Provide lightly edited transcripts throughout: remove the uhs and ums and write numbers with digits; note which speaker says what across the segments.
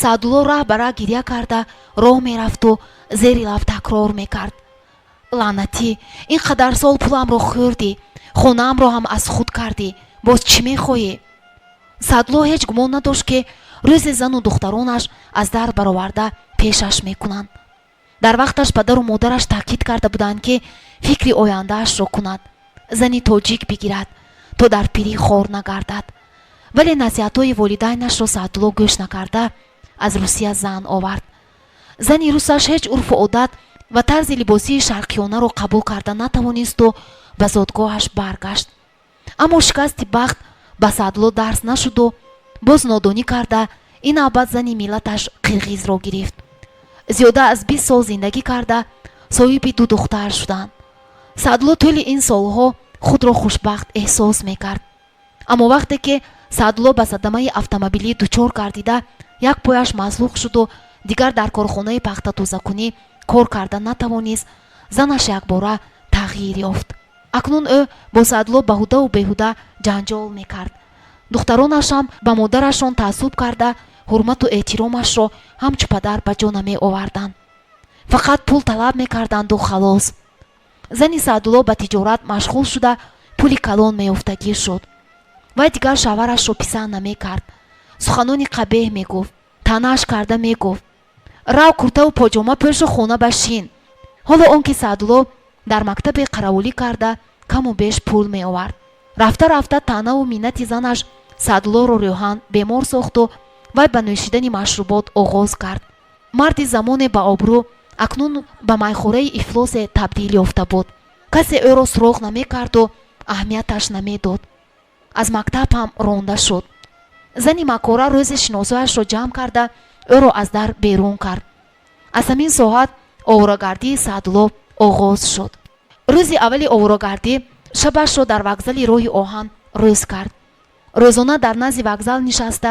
Speaker 1: саадулло раҳ ба раҳ гирья карда роҳ мерафту зери лаб такрор мекард: лаънатӣ, ин қадар сол пуламро хӯрдӣ, хонаамро ҳам аз худ кардӣ, боз чӣ мехоҳӣ? саадулло ҳеҷ гумон надошт ки рӯзе зану духтаронаш аз дар бароварда пешаш мекунанд. дар вақташ падару модараш таъкид карда буданд ки фикри ояндаашро кунад, зани тоҷик бигирад, то дар пирӣ хор нагардад. вале насиҳатҳои волидайнашро саадулло гӯш накарда аз русия зан овард. зани русаш ҳеҷ урфу одат ва тарзи либосии шарқиёнаро қабул карда натавонисту ба зодгоҳаш баргашт. аммо шикасти бахт ба саадулло дарс нашуду боз нодонӣ карда ин навбат зани миллаташ қирғизро гирифт. зиёда аз 20 сол зиндагӣ карда соҳиби 2 духтар шуданд. саадулло тӯли ин солҳо худро хушбахт эҳсос мекард. аммо вақте ки саадулло ба садамаи автомобилӣ дучор гардида як пояш мазлуқ шуду дигар дар корхонаи пахтатозакунӣ кор карда натавонист, занаш якбора тағйир ёфт. акнун ӯ бо саадулло баҳудаву беҳуда ҷанҷол мекард. духтаронашам ба модарашон таассуб карда ҳурмату эҳтиромашро ҳамчу падар ба ҷо намеоварданд. фақат пул талаб мекарданду халос. зани саадулло ба тиҷорат машғул шуда пули калон меёфтагӣ шуд. вай дигар шаварашро писанд намекард. суханони қабеҳ мегуфт, таънааш карда мегуфт: рав куртаву поҷома пӯшу хона ба шин. ҳоло он ки саадулло дар мактабе қаравулӣ карда каму беш пул меовард. рафта рафта таънаву миннати занаш саадуллоро рӯҳан бемор сохту вай ба нӯшидани машрубот оғоз кард. марди замоне ба обрӯ акнун ба майхӯраи ифлосе табдил ёфта буд. касе ӯро суроғ намекарду аҳамияташ намедод. аз мактаб ҳам ронда шуд. зани макора рӯзе шиносояшро ҷамъ карда ӯро аз дар берун кард. аз ҳамин соат оварагардии саадулло оғоз шуд. рӯзи аввали оварагардӣ шабашро дар вокзали роҳи оҳан рӯз кард. рӯзона дар назди вокзал нишаста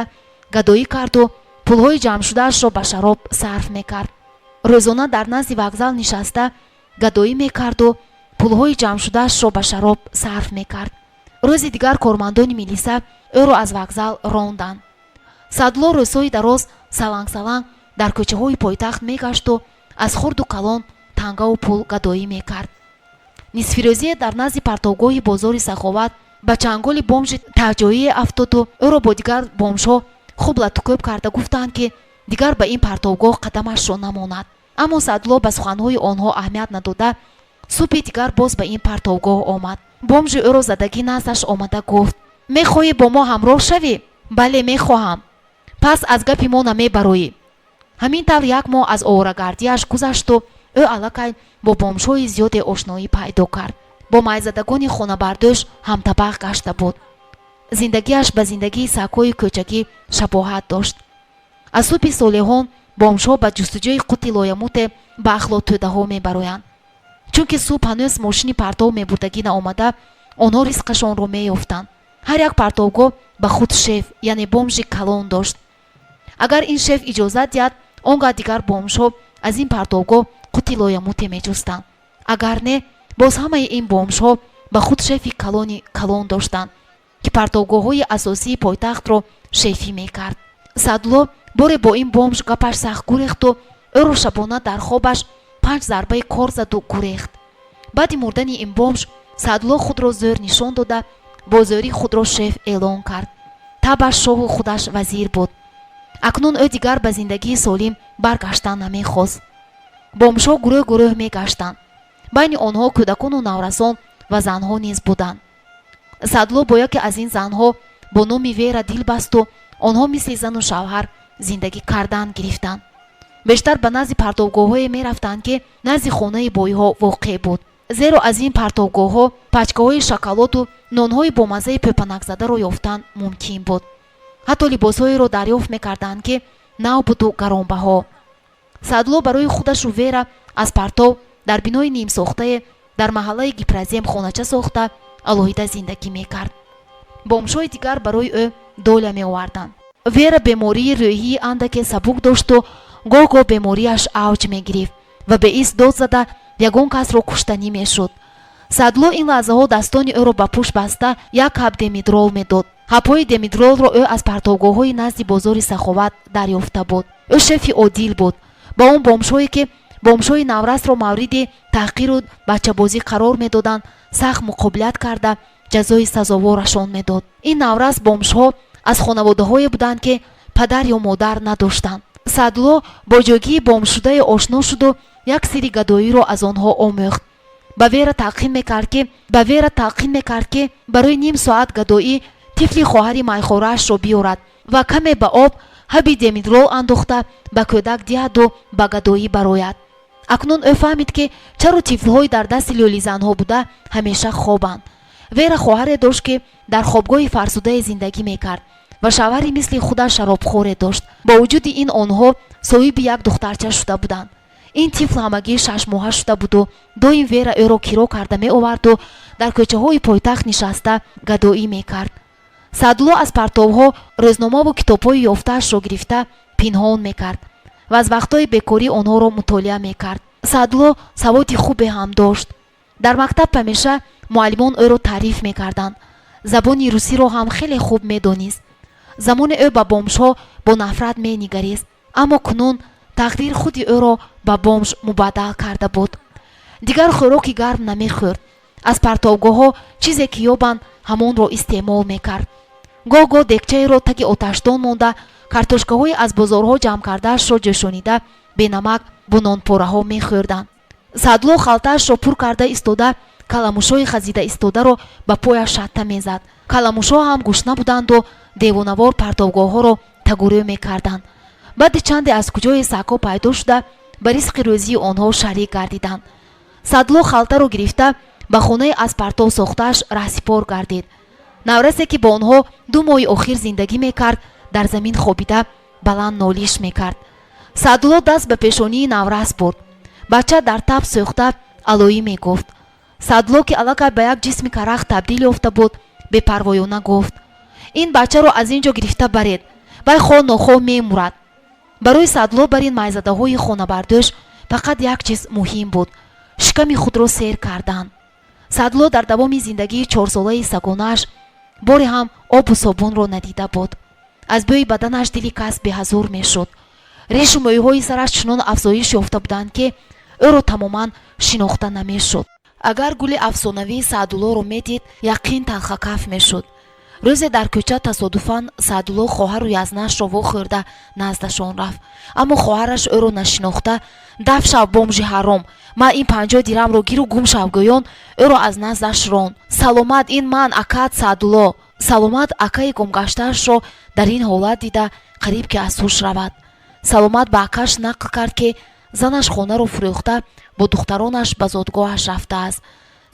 Speaker 1: гадоӣ карду пулҳои ҷамъшудаашро ба шароб сарф мекард. рӯзона дар назди вокзал нишаста гадоӣ мекарду пулҳои ҷамъшудаашро ба шароб сарф мекард. рӯзи дигар кормандони милиса ӯро аз вокзал ронданд. саадулло рӯзҳои дароз саланг-саланг дар кӯчаҳои пойтахт мегашту аз хурду калон тангаву пул гадоӣ мекард. нисфирӯзие дар назди партовгоҳи бозори саховат ба чанголи бомжи таҳҷоие афтоду ӯро бо дигар бомжҳо хуб латукӯб карда гуфтанд ки дигар ба ин партовгоҳ қадамашро намонад. аммо саадулло ба суханҳои онҳо аҳамият надода субҳи дигар боз ба ин партовгоҳ омад. бомжи ӯро задагӣ наздаш омада гуфт: мехоҳӣ бо мо ҳамроҳ шавӣ? бале, мехоҳам. пас аз гапи мо намебароӣ? ҳамин тавр як моҳ аз оварагардиаш гузашту ӯ аллакай бо бомжҳои зиёде ошноӣ пайдо кард. бо майзадагони хонабардӯш ҳамтабақ гашта буд. зиндагиаш ба зиндагии сагҳои кӯчагӣ шабоҳат дошт. аз субҳи солеҳон бомжҳо ба ҷустуҷӯи қути лоямуте ба ахлотӯдаҳо мебароянд. чунки субҳ ҳанӯз мошини партов мебурдагӣ наомада, онҳо ризқашонро меёфтанд. ҳар як партовгоҳ ба худ шеф, яъне бомжи калон дошт. агар ин шеф иҷозат диҳад, он гоҳ дигар бомжҳо аз ин партовгоҳ қути лоямуте меҷустанд. агар не, боз ҳамаи ин бомжҳо ба худ шефи калони калон доштанд ки партовгоҳҳои асосии пойтахтро шефӣ мекард. саадулло боре бо ин бомж гапаш сахт гурехту ӯро шабона дар хобаш 5 зарбаи кор заду гурехт. баъди мурдани ин бомж саадулло худро зӯр нишон дода бо зӯри худро шеф эълон кард. табаш шоҳу худаш вазир буд. акнун ӯ дигар ба зиндагии солим баргаштан намехост. бомжҳо гурӯҳ гурӯҳ мегаштанд. байни онҳо кӯдакону наврасон ва занҳо низ буданд. саадулло бо яке аз ин занҳо бо номи вера дил басту онҳо мисли зану шавҳар зиндагӣ кардан гирифтанд. бештар ба назди партовгоҳҳое мерафтанд ки назди хонаи бойҳо воқеъ буд. зеро аз ин партовгоҳҳо пачкаҳои шоколаду нонҳои бомаззаи пӯпанакзадаро ёфтан мумкин буд. ҳатто либосҳоеро дарёфт мекарданд ки нав буду гаронбаҳо. саадулло барои худашу вера аз партов дар бинои нимсохтае дар маҳаллаи гипразем хонача сохта алоҳида зиндагӣ мекард. бомжҳои дигар барои ӯ доля меоварданд. вера бемории рӯҳии андаке сабук дошту гоҳ-гоҳ бемориаш авҷ мегирифт ва беис дод зада ягон касро куштанӣ мешуд. саадулло ин лаҳзаҳо дастони ӯро ба пӯшт баста як ҳаб демидрол медод. ҳабҳои демидролро ӯ аз партовгоҳҳои назди бозори саховат дарёфта буд. ӯ шефи одил буд. ба он бомшое ки бомшои наврасро мавриди таҳқиру бачабозӣ қарор медоданд сахт муқобилат карда ҷазои сазоворашон медод. ин наврас бомшҳо аз хонаводаҳое буданд ки падар ё модар надоштанд. саадулло бо ҷойгии бомшшудае ошно шуду як сири гадоиро аз онҳо омӯхт. ба вера талқин мекард ки барои ним соат гадоӣ тифли хоҳари майхораашро биёрад ва каме ба об ҳаби демидрол андохта ба кӯдак диҳаду ба гадоӣ барояд. акнун ӯ фаҳмид ки чаро тифлҳои дар дасти лӯлизанҳо буда ҳамеша хобанд. вера хоҳаре дошт ки дар хобгоҳи фарсудае зиндагӣ мекард ва шавҳари мисли худаш шаробхоре дошт. бо вуҷуди ин онҳо соҳиби як духтарча шуда буданд. ин тифл ҳамагӣ 6 моҳа шуда буду доим вера ӯро киро карда меоварду дар кӯчаҳои пойтахт нишаста гадоӣ мекард. саадулло аз партовҳо рӯзномаву китобҳои ёфтаашро гирифта пинҳон мекард ва аз вақтҳои бекорӣ онҳоро мутолиа мекард. саадулло саводи хубе ҳам дошт. дар мактаб ҳамеша муаллимон ӯро таъриф мекарданд. забони русиро ҳам хеле хуб медонист. замоне ӯ ба бомшҳо бо нафрат менигарист, аммо кунун тақдир худи ӯро ба бомш мубаддал карда буд. дигар хӯроки гарм намехӯрд. аз партовгоҳҳо чизе ки ёбанд ҳамонро истеъмол мекард. гоҳ-гоҳ декчаеро таги оташдон монда картошкаҳои аз бозорҳо ҷамъкардаашро ҷӯшонида бенамак бо нонпораҳо мехӯрданд. саадулло халтаашро пур карда истода каламушҳои хазида истодаро ба пояш шатта мезад. каламушҳо ҳам гушна буданду девонавор партовгоҳҳоро тагурӯ мекарданд. баъди чанде аз куҷое сагҳо пайдо шуда ба ризқи рӯзии онҳо шарик гардиданд. саадулло халтаро гирифта ба хонаи аз партов сохтааш раҳсипор гардид. наврасе ки бо онҳо 2 моҳи охир зиндагӣ мекард дар замин хобида баланд нолиш мекард. саадулло даст ба пешонии наврас бурд. бача дар таб сӯхта алоӣ мегуфт. саадулло ки аллакай ба як ҷисми карах табдил ёфта буд бепарвоёна гуфт: ин бачаро аз ин ҷо гирифта баред, вай хоҳ нохоҳ мемурад. барои саадулло бар ин майзадаҳои хонабардӯш фақат як чиз муҳим буд: шиками худро сер кардан. саадулло дар давоми зиндагии 4-солаи сагонааш боре ҳам обу собунро надида буд. аз бӯи баданаш дили кас беҳазур мешуд. решу мӯйҳои сараш чунон афзоиш ёфта буданд ки ӯро тамоман шинохта намешуд. агар гули афсонавии саадуллоро медид, яқин талхакаф мешуд. рӯзе дар кӯча тасодуфан саадулло хоҳару язнашро вохӯрда наздашон рафт, аммо хоҳараш ӯро нашинохта: даф шав бомжи ҳаром, ман ин 50 дирҳамро гиру гум шав гӯён ӯро аз наздаш ронд. саломат, ин ман акаат Саадулло. саломат акаи гумгаштаашро дар ин ҳолат дида қариб ки аз ҳуш равад. саломат ба акаш нақл кард ки занаш хонаро фурӯхта бо духтаронаш ба зодгоҳаш рафтааст.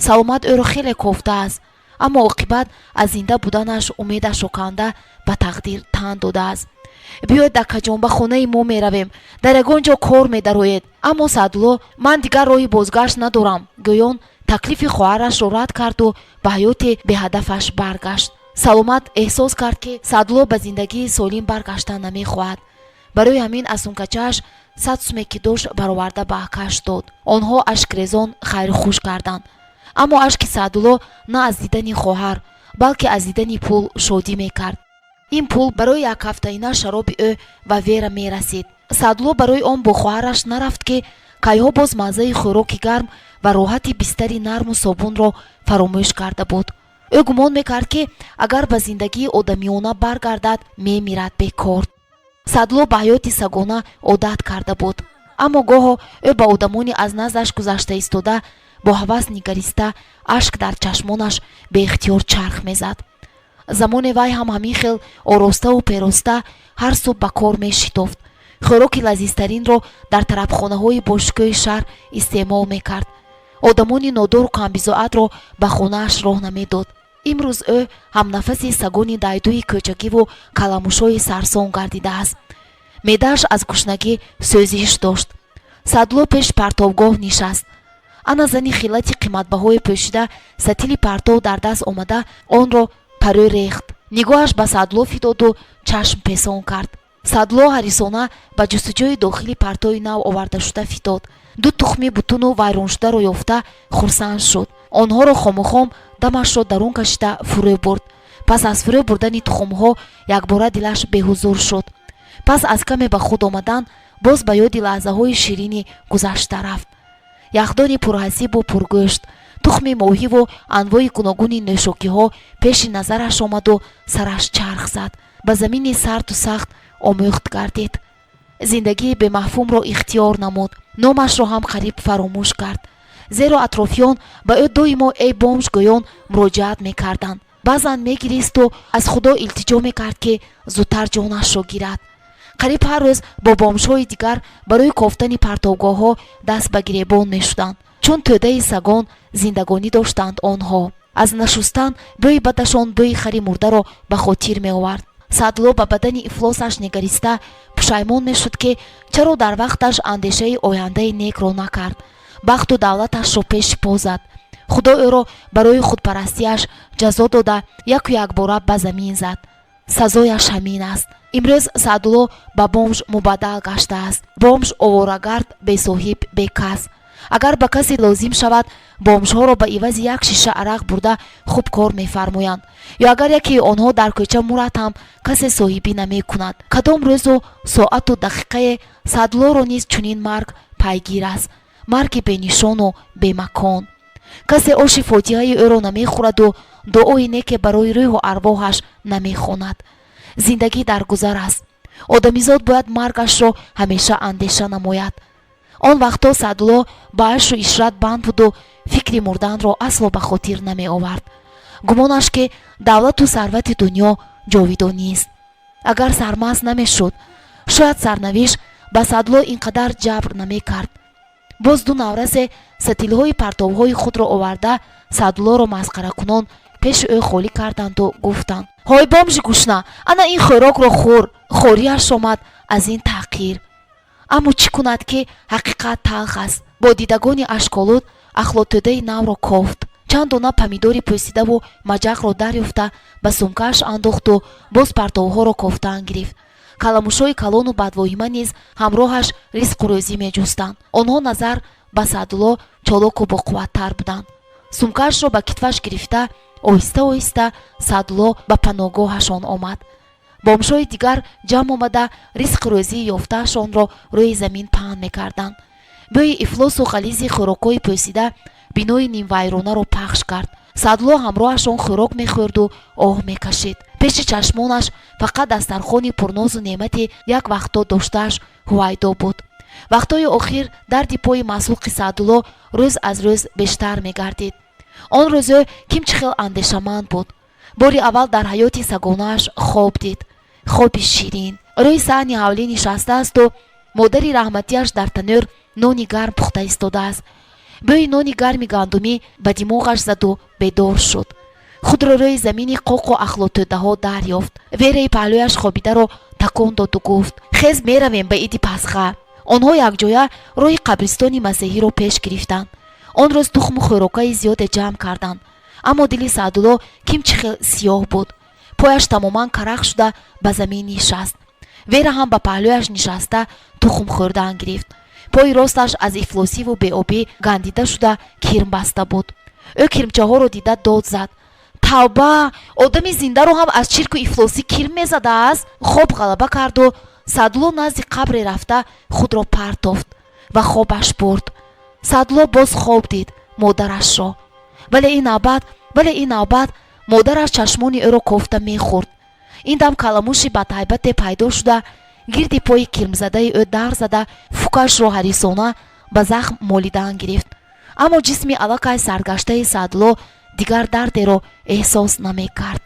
Speaker 1: саломат ӯро хеле кофтааст, аммо оқибат аз зинда буданаш умедашро канда ба тақдир тан додааст. биёед дакаҷон, ба хонаи мо меравем, дар ягон ҷо кор медароед. аммо Саадулло: ман дигар роҳи бозгашт надорам гӯён таклифи хоҳарашро рад карду ба ҳаёти беҳадафаш баргашт. саломат эҳсос кард ки Саадулло ба зиндагии солим баргашта намехоҳад. барои ҳамин аз сумкачааш 100 суме ки дошт бароварда ба акаш дод. онҳо ашкрезон хайрухуш карданд. аммо ашки Саадулло на аз дидани хоҳар, балки аз дидани пул шодӣ мекард. ин пул барои як ҳафтаина шароби ӯ ва Вера мерасид. Саадулло барои он бо хоҳараш нарафт ки кайҳо боз маззаи хӯроки гарм ва роҳати бистари нарму собунро фаромӯш карда буд. ӯ гумон мекард ки агар ба зиндагии одамиёна баргардад, мемирад бекор. Саадулло ба ҳаёти сагона одат карда буд. аммо гоҳо ӯ ба одамони аз наздаш гузашта истода бо ҳавас нигариста ашк дар чашмонаш беихтиёр чарх мезад. замоне вай ҳам ҳамин хел ороставу пероста ҳар субҳ ба кор мешитофт. хӯроки лазизтаринро дар тарабхонаҳои бошикӯи шаҳр истеъмол мекард. одамони нодору камбизоатро ба хонааш роҳ намедод. имрӯз ӯ ҳамнафаси сагони дайдуи кӯчагиву каламушҳои сарсон гардидааст. меъдааш аз гушнагӣ сӯзиш дошт. Саадулло пеш партовгоҳ нишаст. ана зани хилати қиматбаҳое пӯшида сатили партов дар даст омада онро парӯ рехт. нигоҳаш ба Саадулло фидоду чашм песон кард. Саадулло ҳарисона ба ҷустуҷӯи дохили партои нав овардашуда фидод. 2 тухми бутуну вайроншударо ёфта хурсанд шуд. онҳоро хомухом дамашро дарун кашида фурӯ бурд. пас аз фурӯ бурдани тухмҳо якбора дилаш беҳузур шуд. пас аз каме ба худ омадан боз ба ёди лаҳзаҳои ширини гузашта рафт. яхдони пурҳасибу пургӯшт, тухми моҳиву анвои гуногуни нӯшокиҳо пеши назараш омаду сараш чарх зад. ба замини сарду сахт омӯхт гардид. зиндагии бемафҳумро ихтиёр намуд. номашро ҳам қариб фаромӯш кард, зеро атрофиён ба ӯ доимо эй бомжгӯён муроҷиат мекарданд. баъзан мегиристу аз худо илтиҷо мекард ки зудтар ҷонашро гирад. қариб ҳар рӯз бо бомжҳои дигар барои кофтани партовгоҳҳо даст ба гиребон мешуданд, чун тӯдаи сагон зиндагонӣ доштанд. онҳо аз нашустан бӯи бадашон бӯи хари мурдаро ба хотир меовард. саъдулло ба бадани ифлосаш нигариста пушаймон мешуд ки чаро дар вақташ андешаи ояндаи некро накард. бахту давлаташро пеши по зад. худо ӯро барои худпарастиаш ҷазо дода яку якбора ба замин зад. сазояш ҳамин аст. имрӯз саъдулло ба бомж мубаддал гаштааст. бомж оворагард, бесоҳиб, бекас. агар ба касе лозим шавад, бомжҳоро ба ивази як шиша арақ бурда хуб кор мефармоянд, ё агар яке онҳо дар кӯча мурад ҳам касе соҳибӣ намекунад. кадом рӯзу соату дақиқае саъдуллоро низ чунин марг пайгир аст, марги бенишону бемакон. касе оши фотиҳаи ӯро намехӯраду дуои неке барои рӯҳу арвоҳаш намехонад. зиндагӣ дар гузар аст. одамизод бояд маргашро ҳамеша андеша намояд. он вақтҳо саъдулло ба ашу ишрат банд буду фикри мурданро асло ба хотир намеовард. гумонаш ки давлату сарвати дунё ҷовидонист. агар сармаст намешуд, шояд сарнавишт ба саъдулло ин қадар ҷабр намекард. боз ду наврасе сатилҳои партовҳои худро оварда саъдуллоро масхаракунон пеши ӯ холӣ карданду гуфтанд: ҳой бомжи гушна, ана ин хӯрокро хӯр. хорияш омад аз ин таҳқир. аммо чӣ кунад ки ҳақиқат талх аст. бо дидагони ашколуд ахлотӯдаи навро кофт. чанд дона помидори пӯсидаву маҷақро дарёфта ба сумкааш андохту боз партовҳоро кофтан гирифт. каламушҳои калону бадвоҳима низ ҳамроҳаш ризқу рӯзӣ меҷустанд. онҳо назар ба саъдулло чолоку боқувваттар буданд. сумкаашро ба китфаш гирифта оҳиста оҳиста саъдулло ба паноҳгоҳашон омад. бомжҳои дигар ҷамъ омада ризқи рӯзии ёфтаашонро рӯи замин паҳн мекарданд. бӯи ифлосу ғализи хӯрокҳои пӯсида бинои нимвайронаро пахш кард. саъдулло ҳамроҳашон хӯрок мехӯрду оҳ мекашид. пеши чашмонаш фақат дастархони пурнозу неъмати як вақтҳо доштааш ҳувайдо буд. вақтҳои охир дарди пои масуқи саъдулло рӯз аз рӯз бештар мегардид. он рӯз ӯ кимчихел андешаманд буд. бори аввал дар ҳаёти сагонааш хоб дид. хоби ширин. рӯи саҳни ҳавлӣ нишастаасту модари раҳматиаш дар танӯр нони гарм пухта истодааст. бӯи нони гарми гандумӣ ба димоғаш заду бедор шуд. худро рӯи замини қоқу ахлотӯдаҳо дарёфт. вераи паҳлӯяш хобидаро такон доду гуфт: хез меравем ба иди пасха. онҳо якҷоя роҳи қабристони масеҳиро пеш гирифтанд. он рӯз тухму хӯрокаи зиёде ҷамъ карданд. аммо дили саъдулло кимчихел сиёҳ буд. пояш тамоман карах шуда ба замин нишаст. вера ҳам ба паҳлӯяш нишаста тухм хӯрдан гирифт. пои росташ аз ифлосиву беобӣ гандида шуда кирм баста буд. ӯ кирмчаҳоро дида дод зад: тавба, одами зиндаро ҳам аз чирку ифлосӣ кирм мезадааст. хоб ғалаба карду саъдулло назди қабре рафта худро партофт ва хобаш бурд. саъдулло боз хоб дид модарашро. вале ин навбат модараш чашмони ӯро кофта мехӯрд. ин дам каламуши бадҳайбате пайдо шуда гирди пои кирмзадаи ӯ дар зада фукашро ҳарисона ба захм молидан гирифт. аммо ҷисми аллакай саргаштаи саъдулло дигар дардеро эҳсос намекард.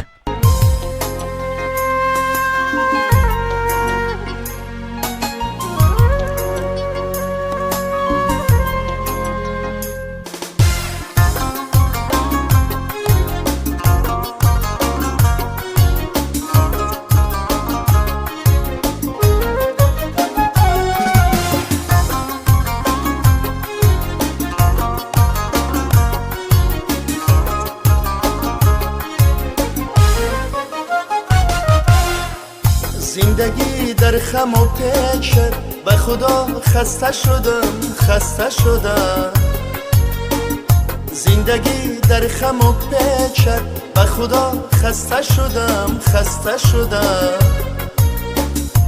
Speaker 2: زندگی در خم و پیک شد، به خدا خسته شدم. زندگی در خم و پیک شد، به خدا خسته شدم.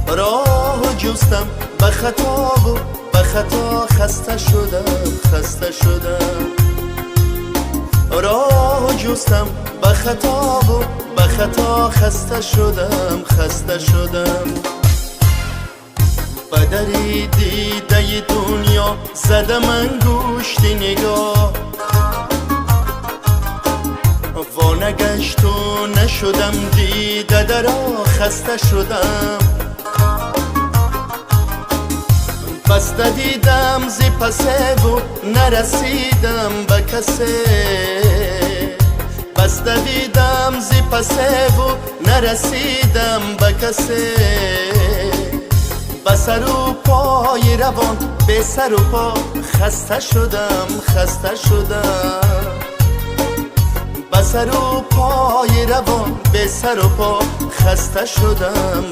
Speaker 2: راه جستم به خطا و به خطا خسته شدم راه جستم به خطا و به خطا خسته شدم به دری دیده دنیا زدم انگشت نگاه وانگشت و نشدم دیده درا خسته شدم بسته دیدم زی پسه و نرسیدم به کسه بسته دیدم زی پسه و نرسیدم به کسه به سر و پای روان به سر و پا خسته شدم به سر و پای روان به سر و پا خسته شدم